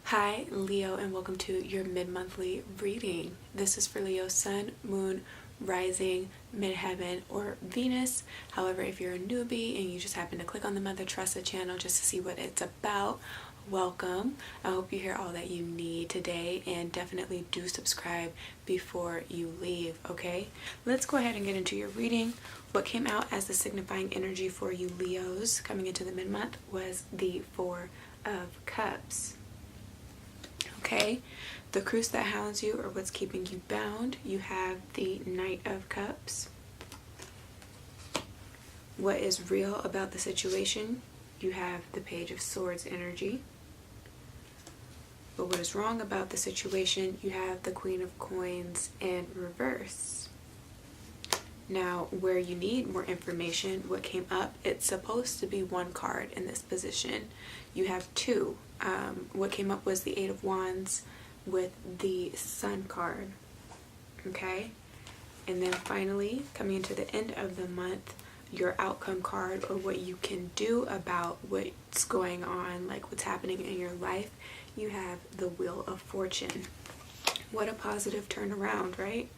Hi, Leo, and welcome to your mid-monthly reading. This is for Leo, Sun, Moon, Rising, Midheaven, or Venus. However, if you're a newbie and you just happen to click on the Mother Teresa channel just to see what it's about, welcome. I hope you hear all that you need today, and definitely do subscribe before you leave, okay? Let's go ahead and get into your reading. What came out as the signifying energy for you Leos coming into the mid-month was the Four of Cups. Okay, the cruise that hounds you, or what's keeping you bound, you have the Knight of Cups. What is real about the situation, you have the Page of Swords energy. But what is wrong about the situation, you have the Queen of Coins in reverse. Now, where you need more information, what came up, it's supposed to be one card in this position. You have two. What came up was the Eight of Wands with the Sun card. Okay? And then finally, coming into the end of the month, your outcome card, or what you can do about what's going on, like what's happening in your life, you have the Wheel of Fortune. What a positive turnaround, right?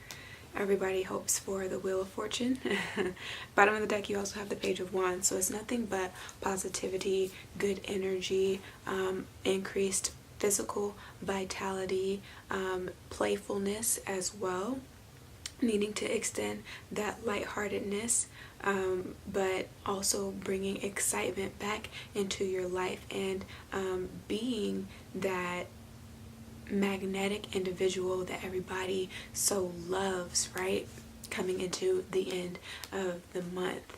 Everybody hopes for the Wheel of Fortune. Bottom of the deck, you also have the Page of Wands. So it's nothing but positivity, good energy, increased physical vitality, playfulness as well. Needing to extend that lightheartedness, but also bringing excitement back into your life, and being that magnetic individual that everybody so loves, right? Coming into the end of the month.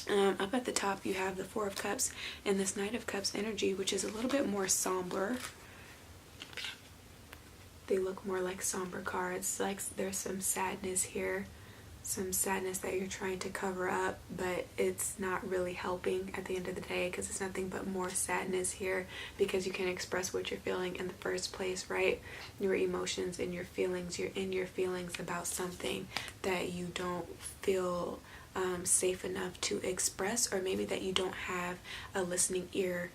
Up at the top, you have the Four of Cups and this Knight of Cups energy, which is a little bit more somber. They look more like somber cards. Like there's some sadness here, some sadness that you're trying to cover up, but it's not really helping at the end of the day, because it's nothing but more sadness here, because you can't express what you're feeling in the first place, right? Your emotions and your feelings, you're in your feelings about something that you don't feel safe enough to express, or maybe that you don't have a listening ear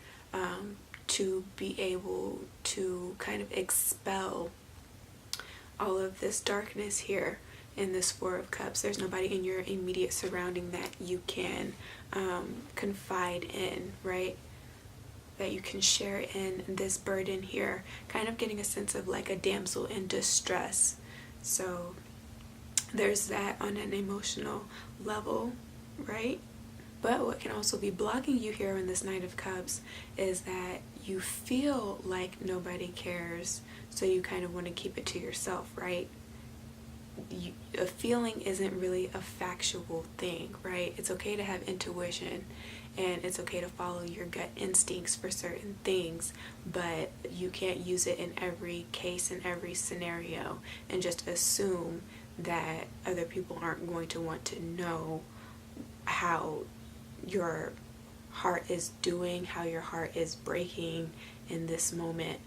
to be able to kind of expel all of this darkness here. In this Four of Cups, there's nobody in your immediate surrounding that you can confide in, right? That you can share in this burden here. Kind of getting a sense of like a damsel in distress. So there's that on an emotional level, right? But what can also be blocking you here in this Knight of Cups is that you feel like nobody cares, so you kind of want to keep it to yourself, right? A feeling isn't really a factual thing, right? It's okay to have intuition, and it's okay to follow your gut instincts for certain things, but you can't use it in every case, in every scenario, and just assume that other people aren't going to want to know how your heart is doing, how your heart is breaking in this moment.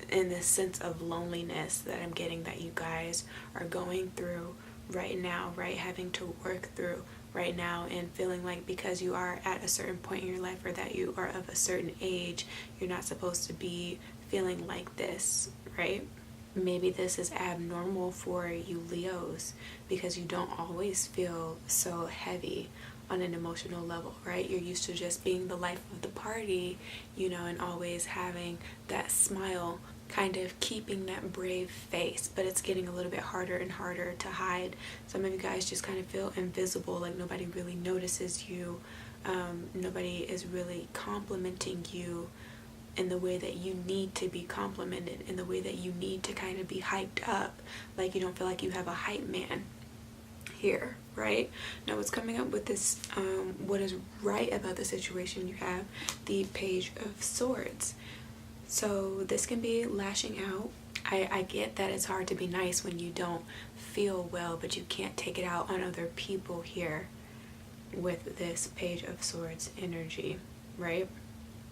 In this sense of loneliness that I'm getting that you guys are going through right now, right? Having to work through right now, and feeling like because you are at a certain point in your life, or that you are of a certain age, you're not supposed to be feeling like this, right? Maybe this is abnormal for you Leos, because you don't always feel so heavy on an emotional level, right? You're used to just being the life of the party, you know, and always having that smile, kind of keeping that brave face, but it's getting a little bit harder and harder to hide. Some of you guys just kind of feel invisible, like nobody really notices you. Nobody is really complimenting you in the way that you need to be complimented, in the way that you need to kind of be hyped up. Like you don't feel like you have a hype man here, right? Now what's coming up with this, what is right about the situation, you have the Page of Swords. So this can be lashing out. I get that it's hard to be nice when you don't feel well, but you can't take it out on other people here with this Page of Swords energy, right?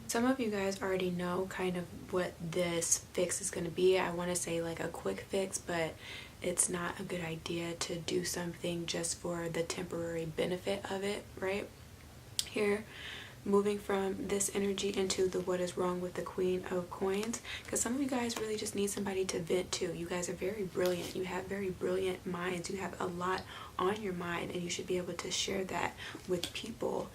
Some of you guys already know kind of what this fix is going to be. I want to say like a quick fix, but it's not a good idea to do something just for the temporary benefit of it, right? Here, moving from this energy into the what is wrong with the Queen of Coins, because some of you guys really just need somebody to vent to. You guys are very brilliant. You have very brilliant minds. You have a lot on your mind, and you should be able to share that with people.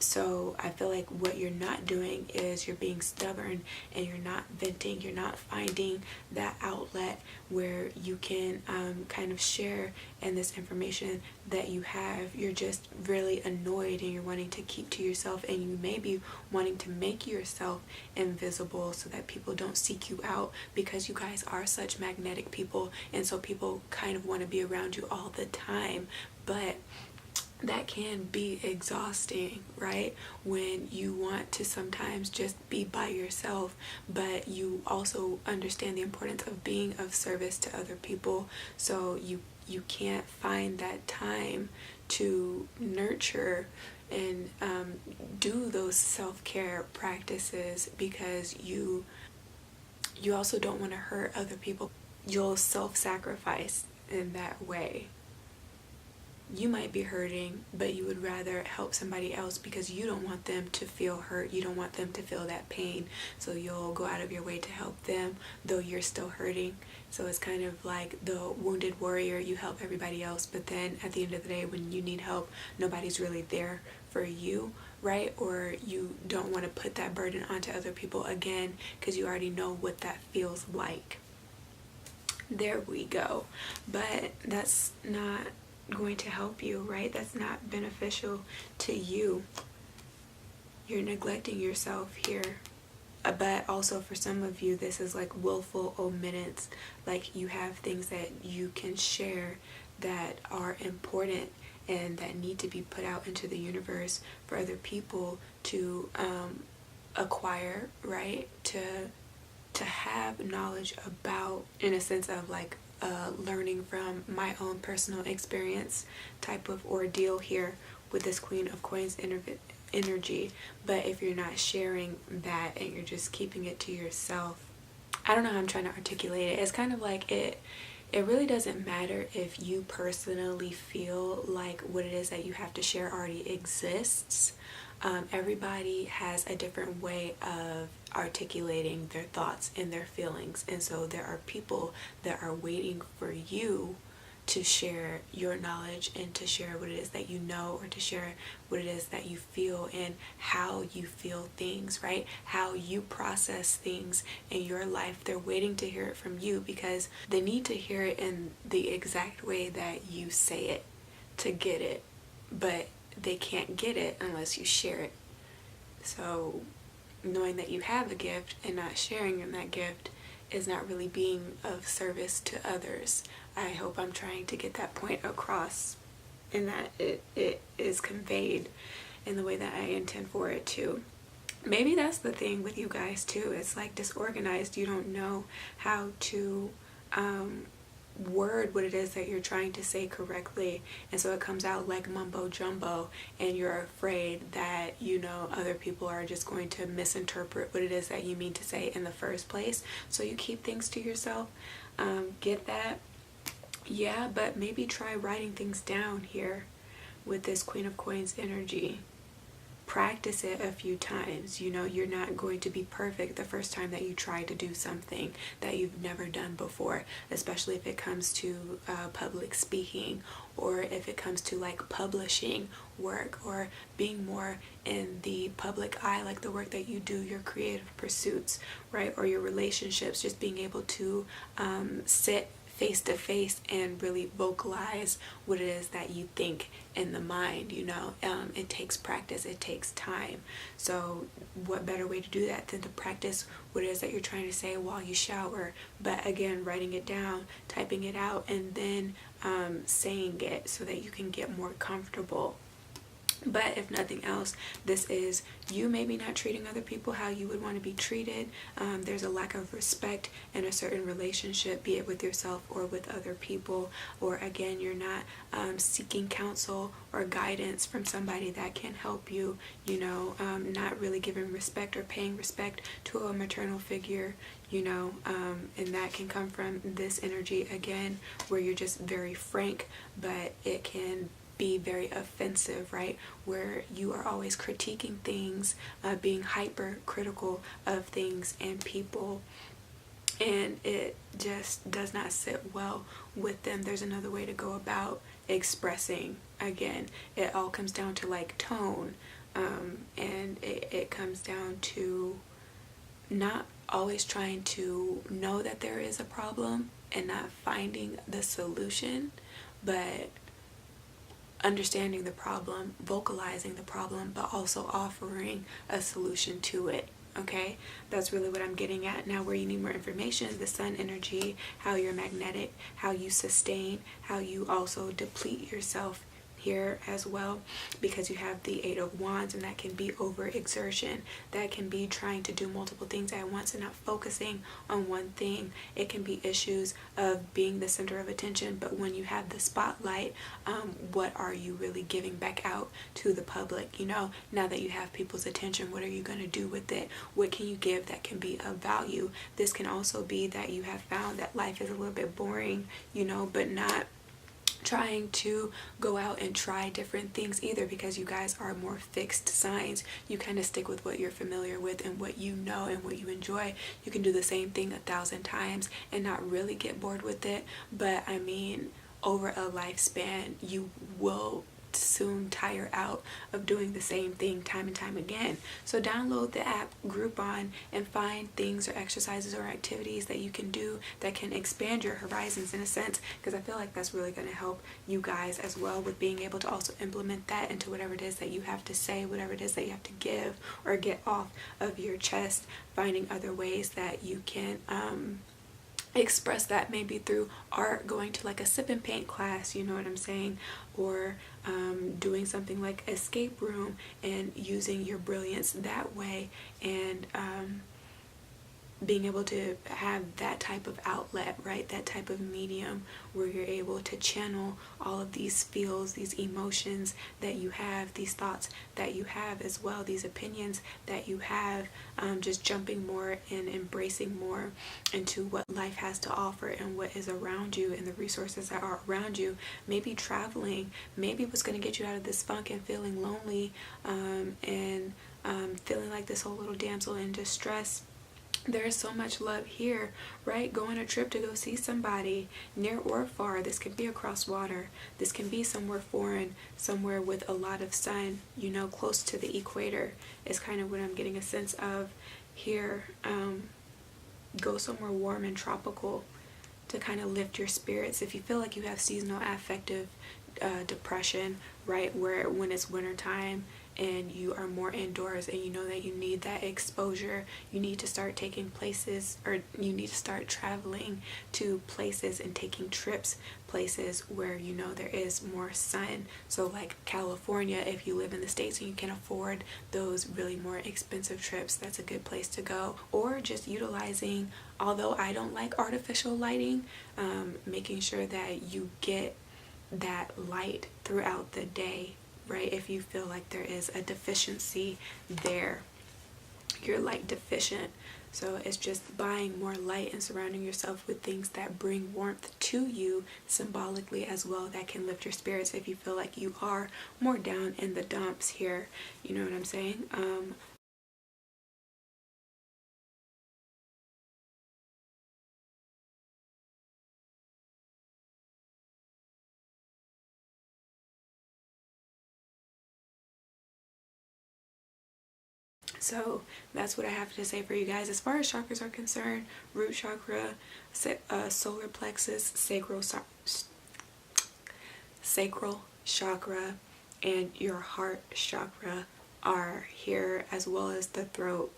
So I feel like what you're not doing is you're being stubborn, and you're not venting. You're not finding that outlet where you can kind of share in this information that you have. You're just really annoyed, and you're wanting to keep to yourself, and you may be wanting to make yourself invisible so that people don't seek you out, because you guys are such magnetic people, and so people kind of want to be around you all the time. But that can be exhausting, right? When you want to sometimes just be by yourself, but you also understand the importance of being of service to other people. So you can't find that time to nurture and do those self-care practices, because you also don't want to hurt other people. You'll self-sacrifice in that way. You might be hurting, but you would rather help somebody else because you don't want them to feel hurt. You don't want them to feel that pain. So you'll go out of your way to help them, though you're still hurting. So it's kind of like the wounded warrior. You help everybody else, but then at the end of the day, when you need help, nobody's really there for you, right? Or you don't want to put that burden onto other people again, because you already know what that feels like. There we go. But that's not going to help you, right? That's not beneficial to you. You're neglecting yourself here. But also for some of you, this is like willful omittance. Like you have things that you can share that are important and that need to be put out into the universe for other people to acquire, right? To have knowledge about, in a sense of like learning from my own personal experience type of ordeal here with this Queen of Coins energy. But if you're not sharing that and you're just keeping it to yourself, I don't know how I'm trying to articulate it. It's kind of like it really doesn't matter if you personally feel like what it is that you have to share already exists. Everybody has a different way of articulating their thoughts and their feelings, and so there are people that are waiting for you to share your knowledge and to share what it is that you know, or to share what it is that you feel and how you feel things, right? How you process things in your life. They're waiting to hear it from you because they need to hear it in the exact way that you say it to get it, but they can't get it unless you share it. So knowing that you have a gift and not sharing in that gift is not really being of service to others. I hope I'm trying to get that point across, and that it is conveyed in the way that I intend for it to. Maybe that's the thing with you guys too. It's like disorganized. You don't know how to word what it is that you're trying to say correctly, and so it comes out like mumbo jumbo, and you're afraid that, you know, other people are just going to misinterpret what it is that you mean to say in the first place, so you keep things to yourself. Get that? Yeah, but maybe try writing things down here with this Queen of Coins energy. Practice it a few times. You know, you're not going to be perfect the first time that you try to do something that you've never done before, especially if it comes to public speaking, or if it comes to like publishing work, or being more in the public eye, like the work that you do, your creative pursuits, right? Or your relationships, just being able to sit face to face and really vocalize what it is that you think in the mind. You know, it takes practice, it takes time. So what better way to do that than to practice what it is that you're trying to say while you shower? But again, writing it down, typing it out, and then saying it so that you can get more comfortable. But if nothing else, this is you maybe not treating other people how you would want to be treated. There's a lack of respect in a certain relationship, be it with yourself or with other people. Or again, you're not seeking counsel or guidance from somebody that can help you. You know, not really giving respect or paying respect to a maternal figure. You know, and that can come from this energy again, where you're just very frank, but it can be very offensive, right? Where you are always critiquing things, being hyper critical of things and people, and it just does not sit well with them. There's another way to go about expressing. Again, it all comes down to like tone, and it comes down to not always trying to know that there is a problem and not finding the solution, but understanding the problem, vocalizing the problem, but also offering a solution to it. Okay, that's really what I'm getting at. Now, where you need more information is the sun energy, how you're magnetic, how you sustain, how you also deplete yourself here as well, because you have the Eight of Wands, and that can be overexertion. That can be trying to do multiple things at once and not focusing on one thing. It can be issues of being the center of attention, but when you have the spotlight, what are you really giving back out to the public? You know, now that you have people's attention, what are you going to do with it? What can you give that can be of value? This can also be that you have found that life is a little bit boring, you know, but not trying to go out and try different things either, because you guys are more fixed signs. You kind of stick with what you're familiar with and what you know and what you enjoy. You can do the same thing 1,000 times and not really get bored with it, but I mean, over a lifespan, you will soon tire out of doing the same thing time and time again. So download the app Groupon and find things or exercises or activities that you can do that can expand your horizons in a sense, because I feel like that's really going to help you guys as well with being able to also implement that into whatever it is that you have to say, whatever it is that you have to give or get off of your chest, finding other ways that you can express that, maybe through art, going to like a sip and paint class, you know what I'm saying, or doing something like escape room and using your brilliance that way, and being able to have that type of outlet, right? That type of medium where you're able to channel all of these feels, these emotions that you have, these thoughts that you have as well, these opinions that you have, just jumping more and embracing more into what life has to offer and what is around you and the resources that are around you. Maybe traveling, maybe what's going to get you out of this funk and feeling lonely, and feeling like this whole little damsel in distress. There is so much love here, right? Go on a trip to go see somebody near or far. This could be across water. This can be somewhere foreign, somewhere with a lot of sun, you know, close to the equator is kind of what I'm getting a sense of here. Go somewhere warm and tropical to kind of lift your spirits. If you feel like you have seasonal affective depression, right, where when it's wintertime and you are more indoors and you know that you need that exposure, you need to start taking places, or you need to start traveling to places and taking trips places where you know there is more sun. So like California, if you live in the States and you can afford those really more expensive trips, that's a good place to go. Or just utilizing, although I don't like artificial lighting, making sure that you get that light throughout the day, right? If you feel like there is a deficiency there, you're light deficient. So it's just buying more light and surrounding yourself with things that bring warmth to you symbolically as well, that can lift your spirits if you feel like you are more down in the dumps here. You know what I'm saying? So that's what I have to say for you guys. As far as chakras are concerned, root chakra, solar plexus, sacral chakra, and your heart chakra are here, as well as the throat.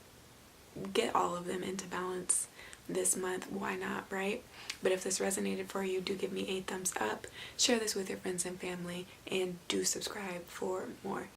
Get all of them into balance this month. Why not, right? But if this resonated for you, do give me a thumbs up, share this with your friends and family, and do subscribe for more.